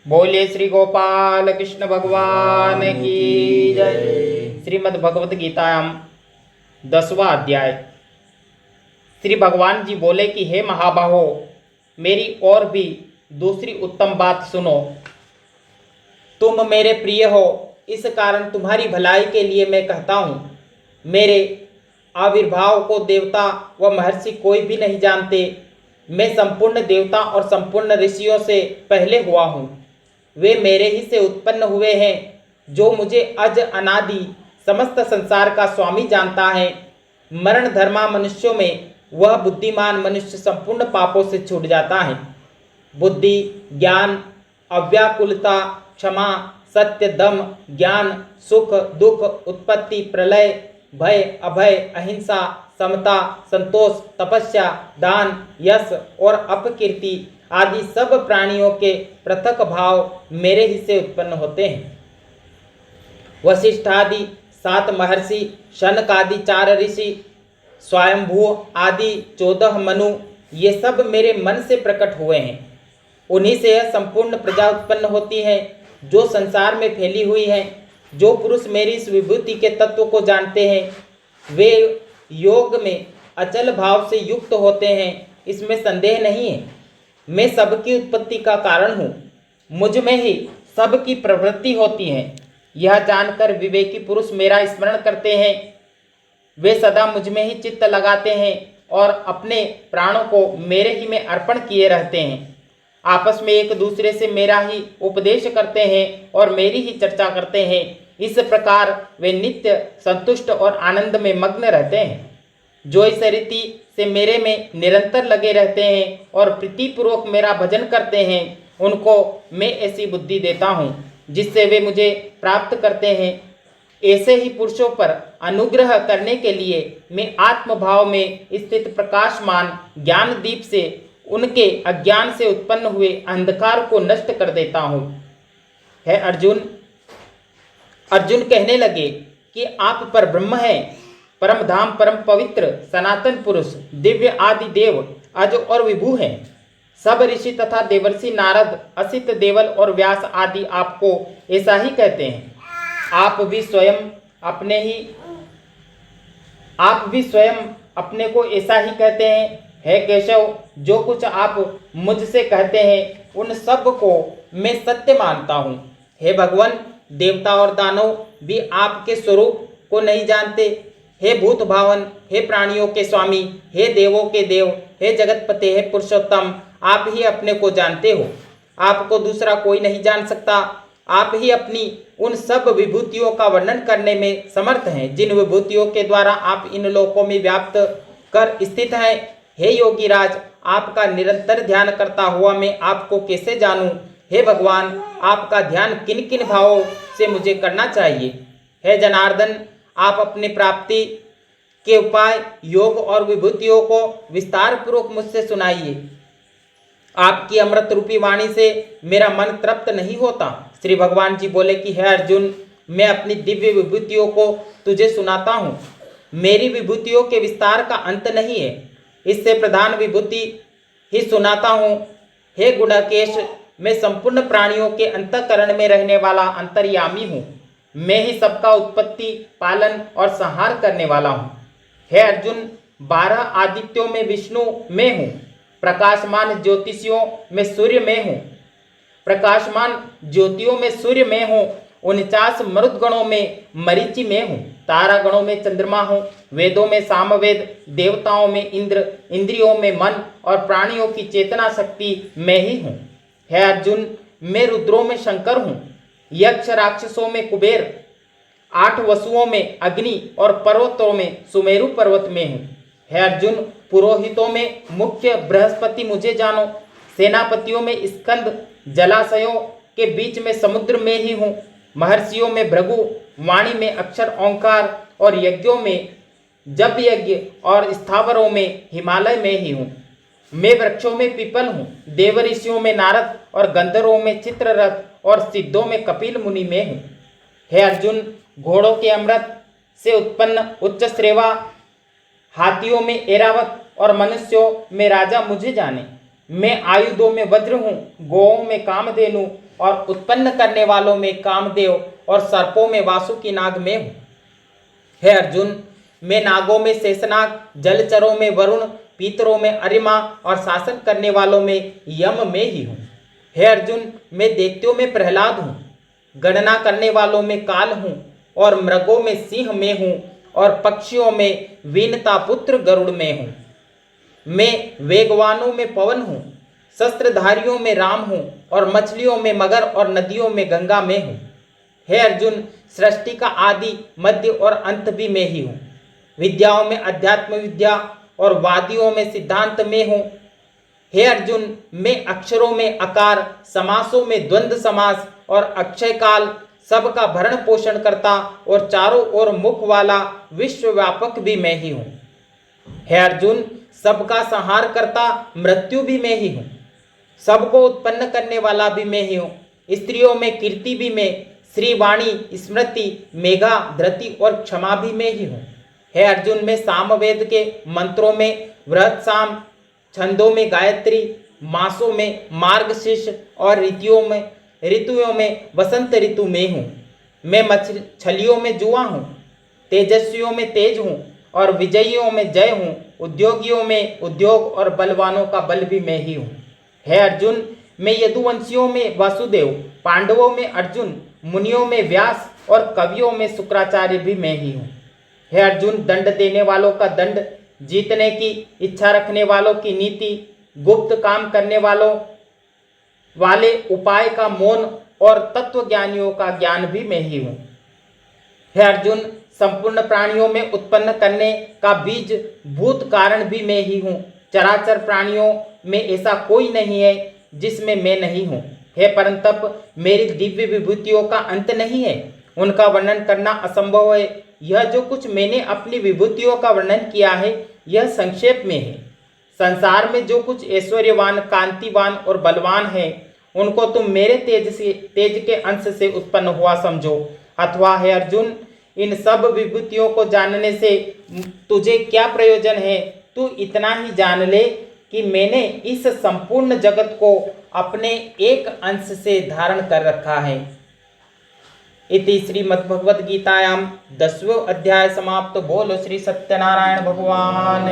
बोलिए श्री गोपाल कृष्ण भगवान की जय। श्रीमद् भगवत गीतायाम 10वां अध्याय। श्री भगवान जी बोले कि हे महाबाहो, मेरी और भी दूसरी उत्तम बात सुनो। तुम मेरे प्रिय हो, इस कारण तुम्हारी भलाई के लिए मैं कहता हूँ। मेरे आविर्भाव को देवता व महर्षि कोई भी नहीं जानते। मैं संपूर्ण देवता और संपूर्ण ऋषियों से पहले हुआ हूँ। वे मेरे ही से उत्पन्न हुए हैं। जो मुझे अज अनादि समस्त संसार का स्वामी जानता है, मरण धर्मा मनुष्यों में वह बुद्धिमान मनुष्य संपूर्ण पापों से छूट जाता है। बुद्धि, ज्ञान, अव्याकुलता, क्षमा, सत्य, दम, ज्ञान, सुख, दुख, उत्पत्ति, प्रलय, भय, अभय, अहिंसा, समता, संतोष, तपस्या, दान, यश और अपकीर्ति आदि सब प्राणियों के पृथक भाव मेरे ही से उत्पन्न होते हैं। वशिष्ठ आदि 7 महर्षि, शनक आदि 4 ऋषि, स्वयंभू आदि 14 मनु, ये सब मेरे मन से प्रकट हुए हैं। उन्हीं से यह संपूर्ण प्रजा उत्पन्न होती है जो संसार में फैली हुई है। जो पुरुष मेरी इस विभूति के तत्व को जानते हैं, वे योग में अचल भाव से युक्त होते हैं, इसमें संदेह नहीं है। मैं सबकी उत्पत्ति का कारण हूँ, मुझ में ही सबकी प्रवृत्ति होती है। यह जानकर विवेकी पुरुष मेरा स्मरण करते हैं। वे सदा मुझ में ही चित्त लगाते हैं और अपने प्राणों को मेरे ही में अर्पण किए रहते हैं। आपस में एक दूसरे से मेरा ही उपदेश करते हैं और मेरी ही चर्चा करते हैं। इस प्रकार वे नित्य संतुष्ट और आनंद में मग्न रहते हैं। जो इस रीति से मेरे में निरंतर लगे रहते हैं और प्रीतिपूर्वक मेरा भजन करते हैं, उनको मैं ऐसी बुद्धि देता हूँ जिससे वे मुझे प्राप्त करते हैं। ऐसे ही पुरुषों पर अनुग्रह करने के लिए मैं आत्मभाव में स्थित प्रकाशमान ज्ञान दीप से उनके अज्ञान से उत्पन्न हुए अंधकार को नष्ट कर देता हूँ। है अर्जुन। अर्जुन कहने लगे कि आप पर ब्रह्म है, परम धाम, परम पवित्र, सनातन पुरुष, दिव्य आदि देव, अज और विभु हैं। सब ऋषि तथा देवर्षि, नारद, असित, देवल और व्यास आदि आपको ऐसा ही कहते हैं। आप भी स्वयं अपने को ऐसा ही कहते हैं। हे केशव, जो कुछ आप मुझसे कहते हैं उन सब को मैं सत्य मानता हूँ। हे भगवान, देवता और दानव भी आपके स्वरूप को नहीं जानते। हे भूत भावन, हे प्राणियों के स्वामी, हे देवों के देव, हे जगतपते, हे पुरुषोत्तम, आप ही अपने को जानते हो। आपको दूसरा कोई नहीं जान सकता। आप ही अपनी उन सब विभूतियों का वर्णन करने में समर्थ हैं जिन विभूतियों के द्वारा आप इन लोकों में व्याप्त कर स्थित हैं। हे योगी राज, आपका निरंतर ध्यान करता हुआ मैं आपको कैसे जानूं? हे भगवान, आपका ध्यान किन किन भावों से मुझे करना चाहिए? हे जनार्दन, आप अपनी प्राप्ति के उपाय, योग और विभूतियों को विस्तार पूर्वक मुझसे सुनाइए। आपकी अमृत रूपी वाणी से मेरा मन तृप्त नहीं होता। श्री भगवान जी बोले कि हे अर्जुन, मैं अपनी दिव्य विभूतियों को तुझे सुनाता हूँ। मेरी विभूतियों के विस्तार का अंत नहीं है। इससे प्रधान विभूति ही सुनाता हूँ। हे गुणाकेश, मैं संपूर्ण प्राणियों के अंतःकरण में रहने वाला अंतर्यामी हूँ। मैं ही सबका उत्पत्ति, पालन और संहार करने वाला हूँ। हे अर्जुन, 12 आदित्यों में विष्णु मैं हूँ। प्रकाशमान ज्योतिषियों में सूर्य में हूँ। प्रकाशमान ज्योतियों में सूर्य में हूँ। 49 मरुदगणों में मरीचि में हूँ। तारा गणों में चंद्रमा हूँ। वेदों में सामवेद, देवताओं में इंद्र, इंद्रियों में मन और प्राणियों की चेतना शक्ति मैं ही हूँ। हे अर्जुन, मैं रुद्रों में शंकर हूँ। यक्ष राक्षसों में कुबेर, 8 वसुओं में अग्नि और पर्वतों में सुमेरु पर्वत में हूँ। हे अर्जुन, पुरोहितों में मुख्य बृहस्पति मुझे जानो। सेनापतियों में स्कंद, जलाशयों के बीच में समुद्र में ही हूँ। महर्षियों में भृगु, वाणी में अक्षर ओंकार और यज्ञों में जप यज्ञ और स्थावरों में हिमालय में ही हूँ। मैं वृक्षों में पीपल हूँ। देव ऋषियों में नारद और गंधर्वों में चित्ररथ और सिद्धों में कपिल मुनि में हूँ। हे अर्जुन, घोड़ों के अमृत से उत्पन्न उच्च श्रेवा, हाथियों में ऐरावत और मनुष्यों में राजा मुझे जाने। मैं आयुधों में वज्र हूँ, गौओं में कामधेनु और उत्पन्न करने वालों में कामदेव और सर्पों में वासुकी नाग में हूँ। हे अर्जुन, मैं नागों में शेषनाग, जलचरों में वरुण, पीतरों में अरिमा और शासन करने वालों में यम में ही हूँ। हे अर्जुन, मैं दैत्यों में प्रहलाद हूँ, गणना करने वालों में काल हूँ और मृगों में सिंह में हूँ और पक्षियों में वीनता पुत्र गरुड़ में हूँ। मैं वेगवानों में पवन हूँ, शस्त्रधारियों में राम हूँ और मछलियों में मगर और नदियों में गंगा में हूँ। हे अर्जुन, सृष्टि का आदि, मध्य और अंत भी मैं ही हूँ। विद्याओं में अध्यात्म विद्या और वादियों में सिद्धांत में हूँ। हे अर्जुन, मैं अक्षरों में अकार, समासों में द्वंद्व समास और अक्षय काल, सबका भरण पोषण करता और चारों ओर मुख वाला विश्वव्यापक भी मैं ही हूँ। हे अर्जुन, सबका संहार करता मृत्यु भी मैं ही हूँ। सबको उत्पन्न करने वाला भी मैं ही हूँ। स्त्रियों में कीर्ति भी मैं, श्रीवाणी, स्मृति, मेघा, धृति और क्षमा भी मैं ही हूँ। हे अर्जुन, मैं सामवेद के मंत्रों में वृहत साम, छंदों में गायत्री, मासों में मार्गशीर्ष और ऋतुओं में वसंत ऋतु में हूँ। मैं छलियों में जुआ हूँ, तेजस्वियों में तेज हूँ और विजयियों में जय हूँ। उद्योगियों में उद्योग और बलवानों का बल भी मैं ही हूँ। हे अर्जुन, मैं यदुवंशियों में वासुदेव, पांडवों में अर्जुन, मुनियों में व्यास और कवियों में शुक्राचार्य भी मैं ही हूँ। हे अर्जुन, दंड देने वालों का दंड, जीतने की इच्छा रखने वालों की नीति, गुप्त काम करने वाले उपाय का मौन और तत्वज्ञानियों का ज्ञान भी मैं ही हूँ। हे अर्जुन, संपूर्ण प्राणियों में उत्पन्न करने का बीज भूत कारण भी मैं ही हूँ। चराचर प्राणियों में ऐसा कोई नहीं है जिसमें मैं नहीं हूँ। हे परंतप, मेरी दिव्य विभूतियों का अंत नहीं है, उनका वर्णन करना असंभव है। यह जो कुछ मैंने अपनी विभूतियों का वर्णन किया है, यह संक्षेप में है। संसार में जो कुछ ऐश्वर्यवान, कांतिवान और बलवान है, उनको तुम मेरे तेज के अंश से उत्पन्न हुआ समझो। अथवा हे अर्जुन, इन सब विभूतियों को जानने से तुझे क्या प्रयोजन है? तू इतना ही जान ले कि मैंने इस संपूर्ण जगत को अपने एक अंश से धारण कर रखा है। इति श्रीमद्भगवद्गीतायां 10वें अध्याय समाप्त। बोलो श्री सत्यनारायण भगवान।